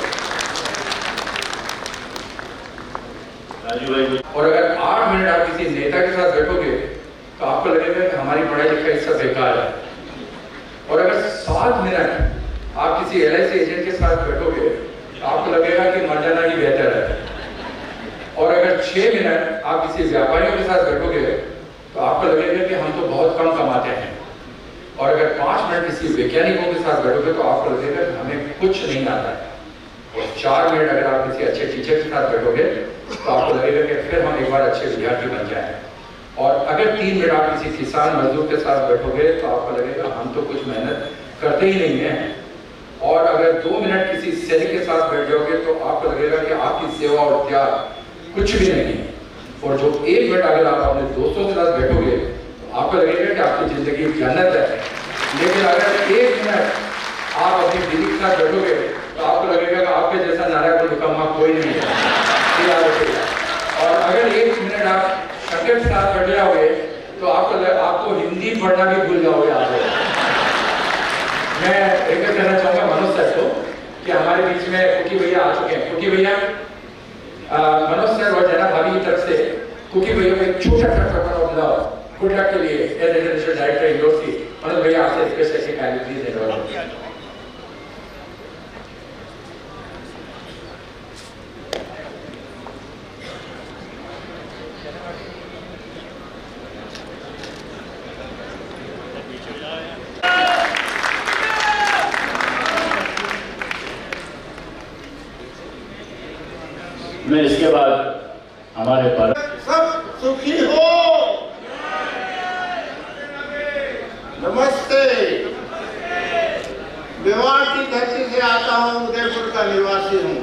[SPEAKER 6] और अगर 8 मिनट आप किसी नेता के साथ बैठोगे तो आपको लगेगा कि हमारी पढ़ाई लिखाई सब बेकार है। और अगर 7 मिनट आप किसी LIC एजेंट के साथ बैठोगे तो आपको लगेगा कि मर जाना ही बेहतर है। और अगर 6 मिनट आप किसी व्यापारियों के साथ बैठोगे तो आपको लगेगा कि हम तो बहुत कम कमाते हैं। और अगर 5 मिनट किसी वैज्ञानिकों के साथ बैठोगे तो आपको लगेगा कि हमें कुछ नहीं आता है। और 4 मिनट अगर आप किसी अच्छे टीचर के साथ बैठोगे तो आपको लगेगा कि फिर हम एक बार अच्छे विद्यार्थी बन जाएं। और अगर 3 मिनट आप किसी किसान मजदूर के साथ बैठोगे तो आपको लगेगा हम तो कुछ मेहनत करते ही नहीं हैं। और अगर 2 मिनट किसी सैनिक के साथ बैठ जाओगे तो आपको लगेगा कि आपकी सेवा और त्याग कुछ भी नहीं है। और जो 1 मिनट अगर आप अपने दोस्तों के साथ बैठोगे तो आपको लगेगा कि आपकी जिंदगी जन्नत है। लेकिन अगर 1 मिनट आप अपनी बीवी के साथ बैठोगे तो आपको लगेगा कि आपके जैसा नारायण निकम्मा कोई नहीं है। और अगर 1 मिनट आप शंकर के साथ बैठ जाओगे तो आपको हिंदी पढ़ना भी भूल जाओगे आप। मैं रिक्वेस्ट करना चाहूँगा मनोज सर को कि हमारे बीच में कुकी भैया आ चुके हैं। कुकी भैया मनोज सर और जैना भाभी की तरफ से कुकी भैया को एक छोटा सा token of love good luck के लिए as international director university Manoj भैया आपसे रिक्वेस्ट करके काइंडली प्लीज इनवाइट।
[SPEAKER 2] मैं इसके बाद हमारे पर
[SPEAKER 8] सब सुखी हो। नमस्ते। मेवाड़ की धरती से आता हूँ, उदयपुर का निवासी हूँ।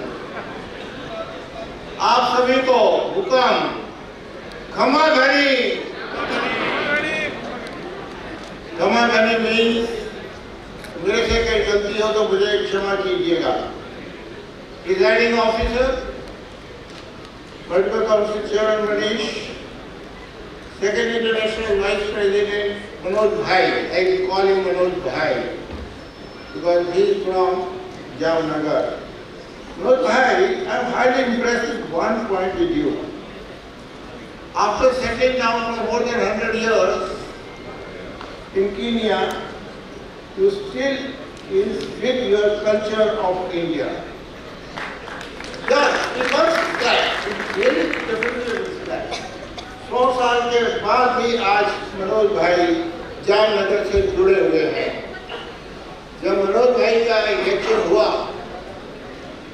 [SPEAKER 8] आप सभी को हुक्म खमा घड़ी। खमा घड़ी मीन्स मेरे से कोई गलती हो तो मुझे क्षमा कीजिएगा। Presiding officer, Multiple Council Chairman Manish, Second International Vice President Manoj Bhai, I will call him Manoj Bhai because he is from Jamnagar. Manoj Bhai, I am highly impressed with one point with you. After settling down for more than 100 years in Kenya, you still with your culture of India. Yes, it was that. It really definitely was that. 100 साल के बाद भी आज मनोज भाई जामनगर से जुड़े हुए हैं। जब मनोज भाई का इलेक्शन हुआ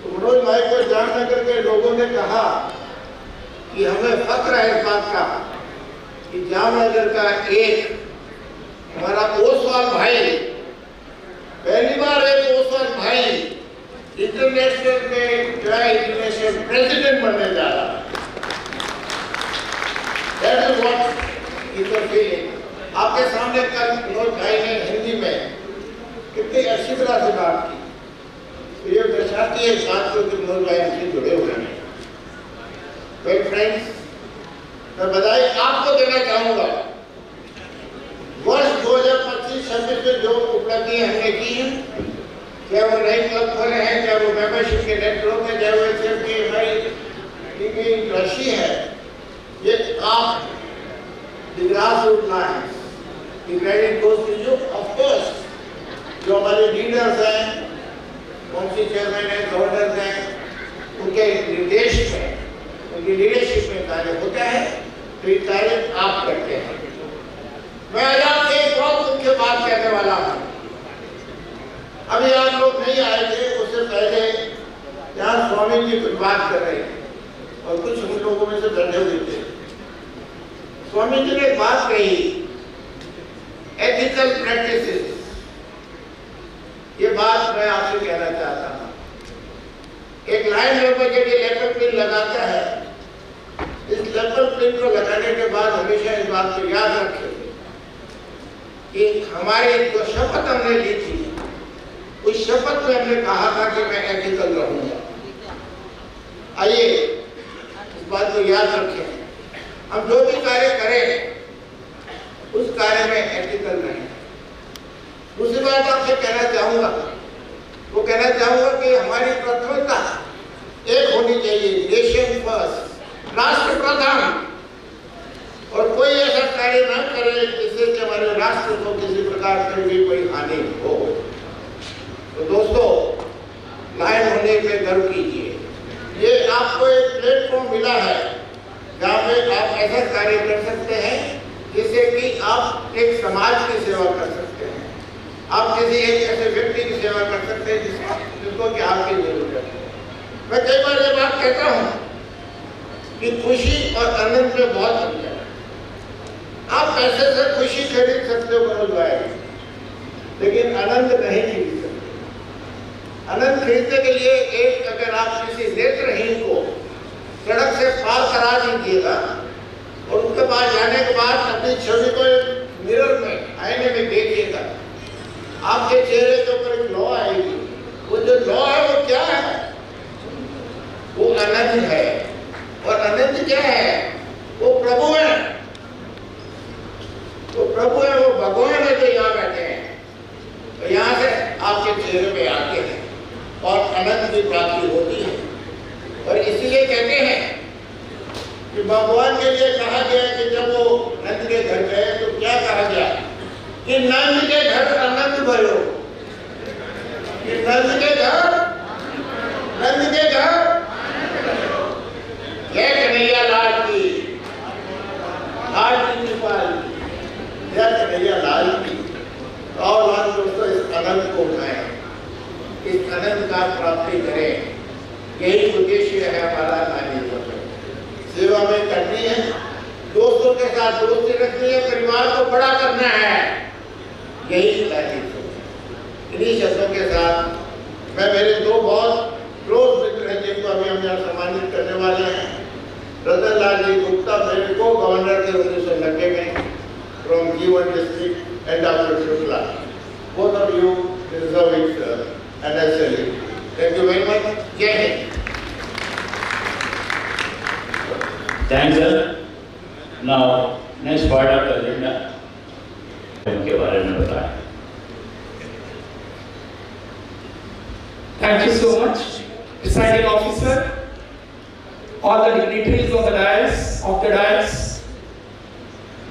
[SPEAKER 8] तो मनोज भाई को जामनगर के लोगों ने कहा कि हमें फख्र है इस बात का कि जामनगर का एक हमारा ओसवाल भाई, पहली बार एक ओसवाल भाई इंटरनेशनल में जो है इंटरनेशनल प्रेसिडेंट बनने जा रहा है। That is what is the feeling. आपके सामने कल मनोज भाई ने हिंदी में कितनी अच्छी तरह से बात की, तो ये दर्शाती है इस बात को कि मनोज भाई हमसे जुड़े हुए हैं। वेल फ्रेंड्स, मैं बधाई आपको देना चाहूँगा। वर्ष 2025-26 में जो उपलब्धियाँ हमने की हैं, चाहे वो नए क्लब खोले हैं, चाहे वो मेंबरशिप के नेटवर्क में, चाहे वो एचएफ की हमारी राशि है, ये आप ग्रास रूट लाइन्स की credit goes to you. Of course जो हमारे लीडर्स हैं, काउंसिल चेयरमैन हैं, गवर्नर हैं, उनके निर्देश में, उनकी लीडरशिप में कार्य होता है, तो ये कार्य आप करते हैं। मैं आज आपसे एक बहुत मुख्य बात कहने वाला हूँ। अभी आप लोग नहीं आए थे, उससे पहले यहाँ स्वामी जी कुछ बात कर रहे थे और कुछ हम लोगों में से बैठे हुए थे। स्वामी जी ने बात कही एथिकल प्रैक्टिसेस, ये बात मैं आपसे कहना चाहता हूँ। एक लाइन लेबर जब ये लेपर पिन लगाता है, इस लेपर पिन को लगाने के बाद हमेशा इस बात को याद रखें कि हमारी जो शपथ हमने ली थी, उस शपथ में हमने कहा था कि मैं एथिकल रहूंगा। आइए इस बात को याद रखें, हम जो भी कार्य करें उस कार्य में एथिकल रहें। दूसरी बात आपसे कहना चाहूंगा, वो कहना चाहूंगा कि हमारी प्राथमिकता एक होनी चाहिए, नेशन फर्स्ट, राष्ट्र प्रधान, और कोई ऐसा कार्य न करे जिससे कि हमारे राष्ट्र को किसी प्रकार से भी कोई हानि हो। तो दोस्तों, लाइन होने पे गर्व कीजिए। ये आपको एक प्लेटफॉर्म मिला है जहाँ पे आप ऐसा कार्य कर सकते हैं जिससे कि आप एक समाज की सेवा कर सकते हैं, आप किसी एक ऐसे व्यक्ति की सेवा कर सकते हैं जिसको कि आपकी जरूरत है। मैं कई बार ये बात कहता हूँ कि खुशी और आनंद में बहुत अंतर है। आप पैसे से खुशी खरीद सकते हो मनोज भाई, लेकिन आनंद नहीं खरीद सकते। आनंद खरीदने के लिए एक, अगर आप किसी नेत्रहीन को सड़क से पार करा दीजिएगा और उनके पास जाने के बाद अपनी छवि को मिरर में, आईने में देखिएगा, आपके चेहरे के ऊपर एक लौ आएगी। वो जो लौ है वो क्या है? वो आनंद है। और आनंद क्या है? वो प्रभु है, वो प्रभु है, वो भगवान है जो यहाँ बैठे हैं। तो यहाँ से आपके चेहरे पे आते हैं और आनंद की प्राप्ति होती है। और इसलिए कहते हैं कि भगवान के लिए कहा गया कि जब वो नंद के घर गए तो क्या कहा गया कि नंद के घर आनंद भयो, कि नंद के घर, नंद के घर जय कन्हैया लाल की, लाल की कृपाल, जय कन्हैया लाल की। और दोस्तों, इस आनंद को उठाएं, इस आनंद का प्राप्ति करें। यही उद्देश्य है हमारा नागरिक सेवा में करनी है, दोस्तों के साथ दोस्ती रखनी है, परिवार को बड़ा करना है, यही नागरिक। इन्हीं शब्दों के साथ मैं, मेरे दो बहुत क्लोज मित्र हैं जिनको अभी हम यहाँ सम्मानित करने वाले हैं, रतन लाल जी गुप्ता, मेरे को गवर्नर थे 1990 में from G1 district, and doctor Shukla, both of you deserve it and I salute. Thank you very much. जय Hind.
[SPEAKER 2] Thanks, sir. Now, next part of the agenda, उनके बारे में बताएं।
[SPEAKER 9] Thank you so much, presiding officer, all the dignitaries of the dais.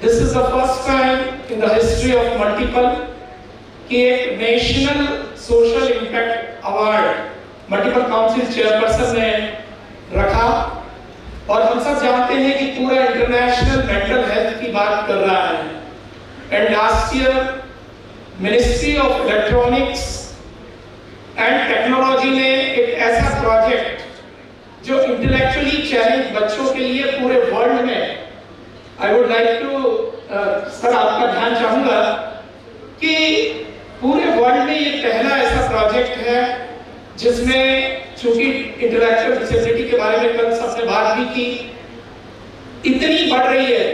[SPEAKER 9] This is the first time in the history of multiple कि एक national social impact award multiple council chairperson ने रखा। और हम सब जानते हैं कि पूरा इंटरनेशनल मेंटल हेल्थ की बात कर रहा है। And last year ministry of electronics and technology ने एक ऐसा प्रोजेक्ट जो इंटेलेक्चुअली चैलेंज बच्चों के लिए पूरे वर्ल्ड में, I would like to sir आपका ध्यान चाहूंगा कि पूरे वर्ल्ड में ये पहला ऐसा प्रोजेक्ट है जिसमें, चूंकि इंटेलेक्चुअल डिसेबिलिटी के बारे में कल सबने बात भी की, इतनी बढ़ रही है।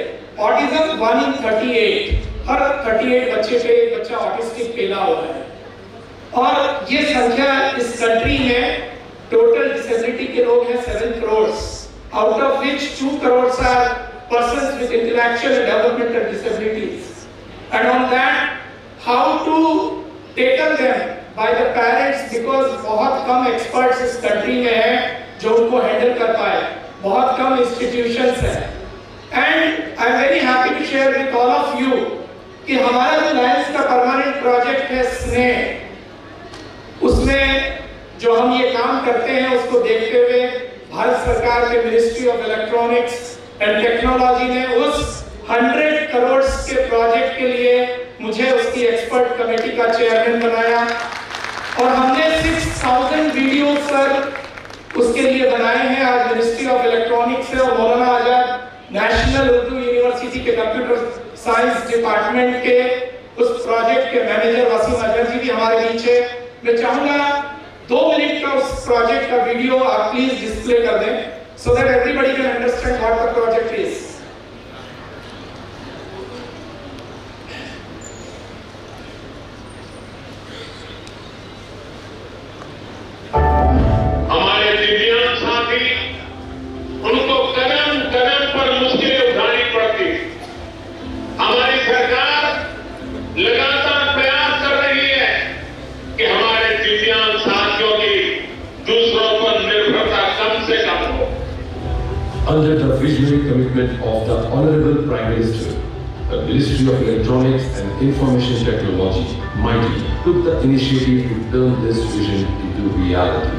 [SPEAKER 9] ऑटिज्म 1 in 38, हर 38 बच्चे पे एक बच्चा ऑटिस्टिक पैदा हुआ है। और ये संख्या इस कंट्री में टोटल डिसेबिलिटी के लोग हैं 7 crore, out of which 2 crore are persons with intellectual and developmental disabilities. And on that, how to tackle them by the parents, because बहुत कम experts इस country में हैं जो उनको handle कर पाए, बहुत कम institutions हैं। And I'm very happy to share with all of you कि हमारा जो लायंस का परमानेंट प्रोजेक्ट है स्नेह, उसमें जो हम ये काम करते हैं उसको देखते हुए भारत सरकार के ministry of electronics and technology ने उस 100 करोड़ के प्रोजेक्ट के लिए मुझे उसकी एक्सपर्ट कमेटी का चेयरमैन बनाया और हमने 6000 वीडियो सर उसके लिए बनाए हैं। आज मिनिस्ट्री ऑफ इलेक्ट्रॉनिक्स से और मौलाना आजाद नेशनल उर्दू यूनिवर्सिटी के कंप्यूटर साइंस डिपार्टमेंट के उस प्रोजेक्ट के मैनेजर वसीम अजहर जी भी हमारे बीच है। मैं चाहूंगा 2 मिनट का उस प्रोजेक्ट का वीडियो आप प्लीज डिस्प्ले कर दें so that everybody can understand what the project is.
[SPEAKER 10] हमारे दिव्यांग साथी, उनको कदम कदम पर मुश्किलें उठानी पड़ती। हमारी सरकार लगातार प्रयास कर रही है कि हमारे दिव्यांग साथियों की दूसरों पर निर्भरता कम से कम हो।
[SPEAKER 11] Under the visionary commitment of the Honorable Prime Minister, the Ministry of Electronics and Information Technology, MeitY, took the initiative to turn this vision into reality.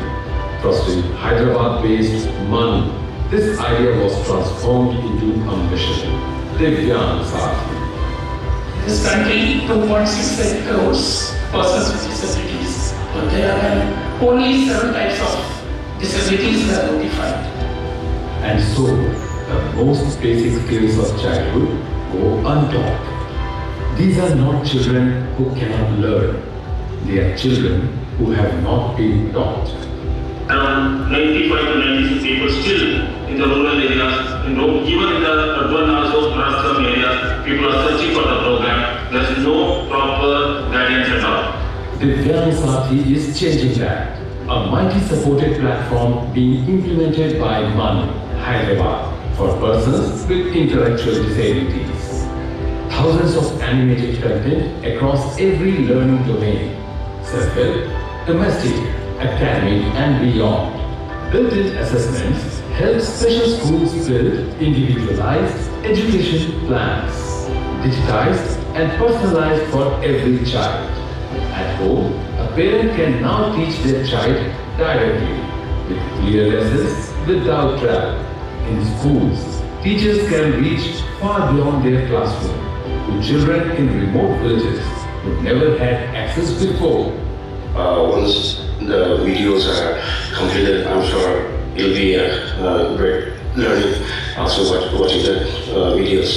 [SPEAKER 11] Trusting Hyderabad-based MANU, this idea was transformed into a mission, Divyang Sathi.
[SPEAKER 9] This country, 2.68 crores persons with disabilities, but there are only 7 types of disabilities that are notified.
[SPEAKER 11] And so, the most basic skills of childhood go untaught. These are not children who cannot learn. They are children who have not been taught.
[SPEAKER 10] Around 95 to 96 people still in the rural areas, even in the urban also slum areas, people are searching for the program. There is no proper guidance at all.
[SPEAKER 11] Divyang Sathi is changing that. A MeitY supported platform being implemented by MANU, Hyderabad, for persons with intellectual disabilities. Thousands of animated content across every learning domain, self-help, domestic, academic and beyond. Built-in assessments help special schools build individualized education plans, digitized and personalized for every child. At home, a parent can now teach their child directly, with clear lessons without travel. In schools, teachers can reach far beyond their classroom to children in remote villages who never had access before.
[SPEAKER 12] Once the videos are completed, I'm sure you'll be great learning also watching the videos.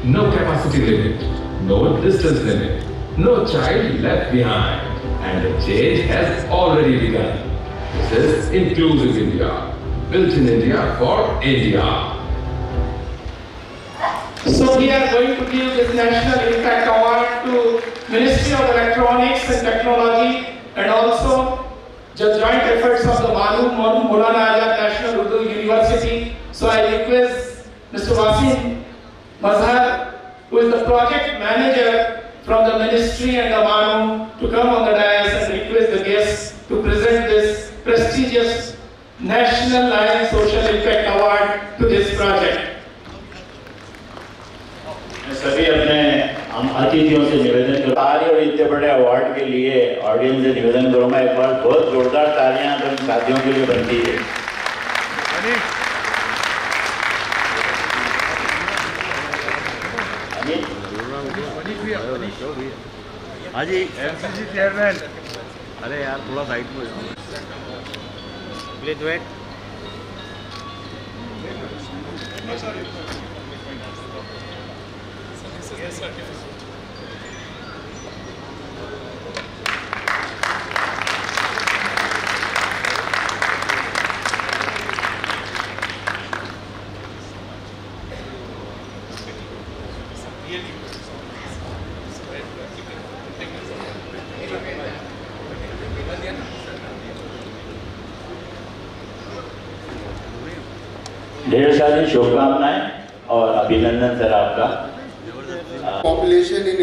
[SPEAKER 11] No capacity limit, no distance limit, no child left behind, and the change has already begun. This is Inclusive India, built in India for India.
[SPEAKER 9] So we are going to give this National Impact Award to Ministry of Electronics and Technology and also the joint efforts of the MANU, Maulana Azad National Urdu University. So I request Mr. Wasim Mazhar, who is the project manager from the ministry and the MANU, to come on the dais and request the guests to present this prestigious National Lion Social Impact Award to this project.
[SPEAKER 2] सभी अपने हम अतिथियों से निवेदन करूँ और इतने बड़े अवार्ड के लिए ऑडियंस से निवेदन करूँगा एक बार बहुत जोरदार तालियां तो इन साथियों के लिए बनती है।
[SPEAKER 5] हाँ जी एमसीसी चेयरमैन, अरे यार थोड़ा साइड में प्लीज वेट।
[SPEAKER 2] ढेर सारी शुभकामनाएं और अभिनंदन सर आपका।
[SPEAKER 13] Population in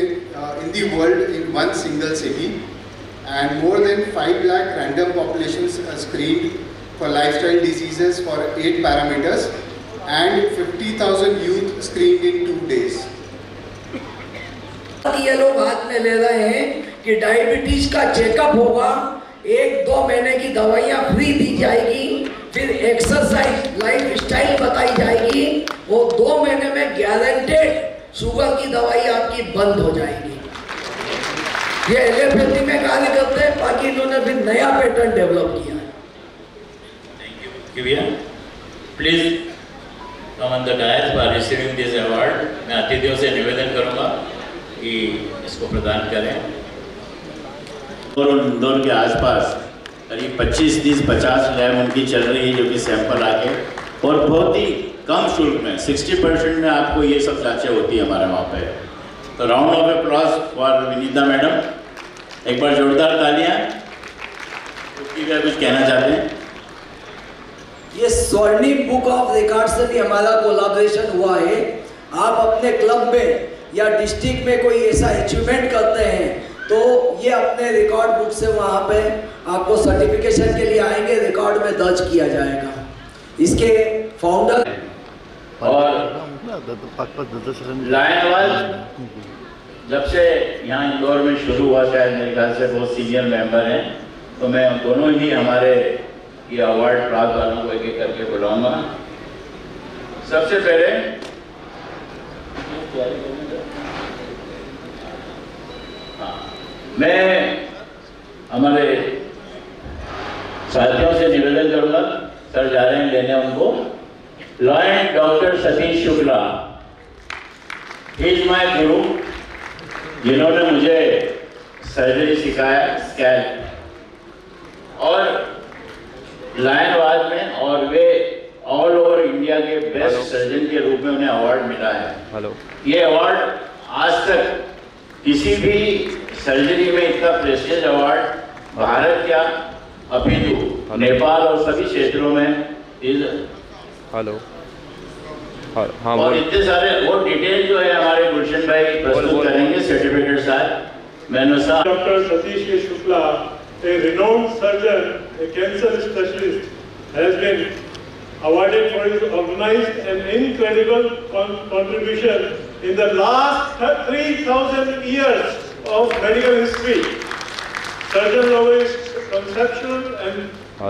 [SPEAKER 13] the world in one single city, and more than 5 lakh random populations are screened for lifestyle diseases for 8 parameters, and 50,000 youth screened in 2 days.
[SPEAKER 14] ये लोग हाथ में ले रहे हैं कि डायबिटीज का चेकअप होगा, 1-2 महीने की दवाइयाँ फ्री दी जाएगी, फिर एक्सरसाइज लाइफ स्टाइल बताई जाएगी, वो 2 महीने में गारंटेड शुगर की दवाई आपकी बंद हो जाएगी। ये एलोपैथी में कार्य करते हैं, बाकी इन्होंने फिर नया पैटर्न डेवलप किया है।
[SPEAKER 2] थैंक यू किविया। Please come on the dais for receiving this award. मैं अतिथियों से निवेदन करूंगा कि इसको प्रदान करें। और इंदौर के आसपास करीब 25, 30, 50 लैब उनकी चल रही है, जो कि सैंपल आके और बहुत ही कम शुल्क में 60% में आपको ये सब जांचें होती है हमारे वहाँ पे। तो round of applause for Vinita madam. एक बार जोरदार तालियां। कुछ कहना चाहते हैं?
[SPEAKER 14] ये स्वर्णिम बुक ऑफ रिकॉर्ड से भी हमारा कोलैबोरेशन हुआ है। आप अपने क्लब में या डिस्ट्रिक्ट में कोई ऐसा अचीवमेंट करते हैं तो ये अपने रिकॉर्ड बुक से वहाँ पे आपको सर्टिफिकेशन के लिए आएंगे, रिकॉर्ड में दर्ज किया जाएगा। इसके फाउंडर
[SPEAKER 2] और लायनवाल जब से यहाँ इंदौर में शुरू हुआ, शायद मेरे ख्याल से बहुत सीनियर मेंबर हैं, तो मैं दोनों ही हमारे ये अवार्ड प्राप्त वालों को एक एक करके बुलाऊंगा। सबसे पहले मैं हमारे साथियों से निवेदन करूंगा, सर जा रहे हैं लेने उनको। Lion doctor Satish Shukla, he is my गुरु, जिन्होंने मुझे सर्जरी सिखाया स्कैल्प और लायनवाद में, और वे ऑल ओवर इंडिया के बेस्ट सर्जन के रूप में उन्हें अवार्ड मिला है।
[SPEAKER 5] हेलो।
[SPEAKER 2] ये अवार्ड आज तक किसी भी सर्जरी में इतना प्रेस्टीज अवार्ड भारत क्या अपितु नेपाल और सभी क्षेत्रों में इस
[SPEAKER 5] हेलो। हाँ,
[SPEAKER 2] और इतने सारे वो डिटेल जो है हमारे गुलशन भाई प्रस्तुत करेंगे सर्टिफिकेट साथ। मैंने साहब
[SPEAKER 15] डॉक्टर सतीश के Shukla, a renowned surgeon, a cancer specialist, has been awarded for his organized and incredible contribution in the last 3,000 years of medical history. Surgeon Lowey's conceptual and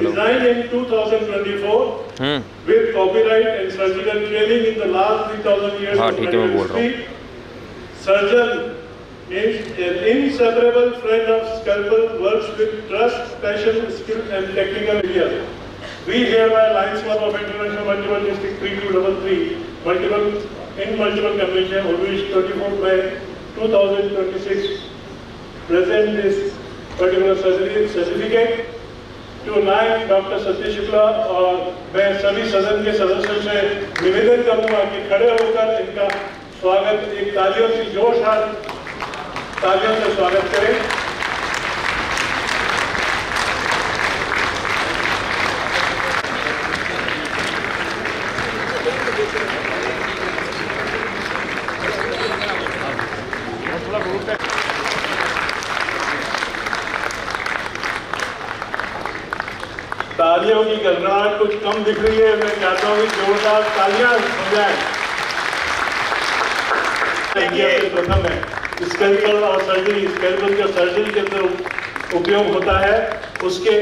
[SPEAKER 15] designed in 2024 with copyright and surgical training in the last 3,000 years of medical history. Surgeon is an inseparable friend of scalpel, works with trust, passion, skill and technical areas. We hereby Lions Club of International Multiple District 3233 multiple convention on which 24 May 2026 present this particular surgery certificate to Lion Dr. Satish Shukla. और मैं सभी सदन के सदस्यों से निवेदन करूंगा कि खड़े होकर इनका स्वागत एक तालियों की जोरदार तालियों से स्वागत करें। तालियों की गड़गड़ाहट कुछ कम दिख रही है, मैं चाहता हूँ कि जोरदार तालियां हो जाए। इंडिया से प्रथम है स्कैल्पल और सर्जरी, स्कैल्पल जो सर्जरी के अंदर उपयोग होता है उसके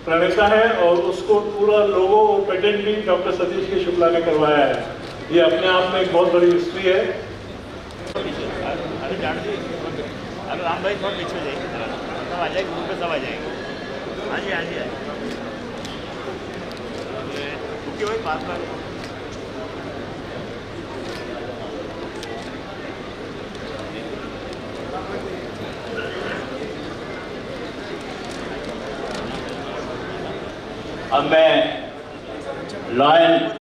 [SPEAKER 15] प्रणेता है और उसको पूरा लोगो और पेटेंट भी डॉक्टर सतीश के शुक्ला ने करवाया है। ये अपने आप में एक बहुत बड़ी हिस्ट्री है।
[SPEAKER 16] राम भाई थोड़ा पीछे जाएंगे, सब आ जाएंगे, ग्रुप पे सब आ जाएंगे। हाँ जी हाँ जी।
[SPEAKER 2] अब मैं लॉ एंड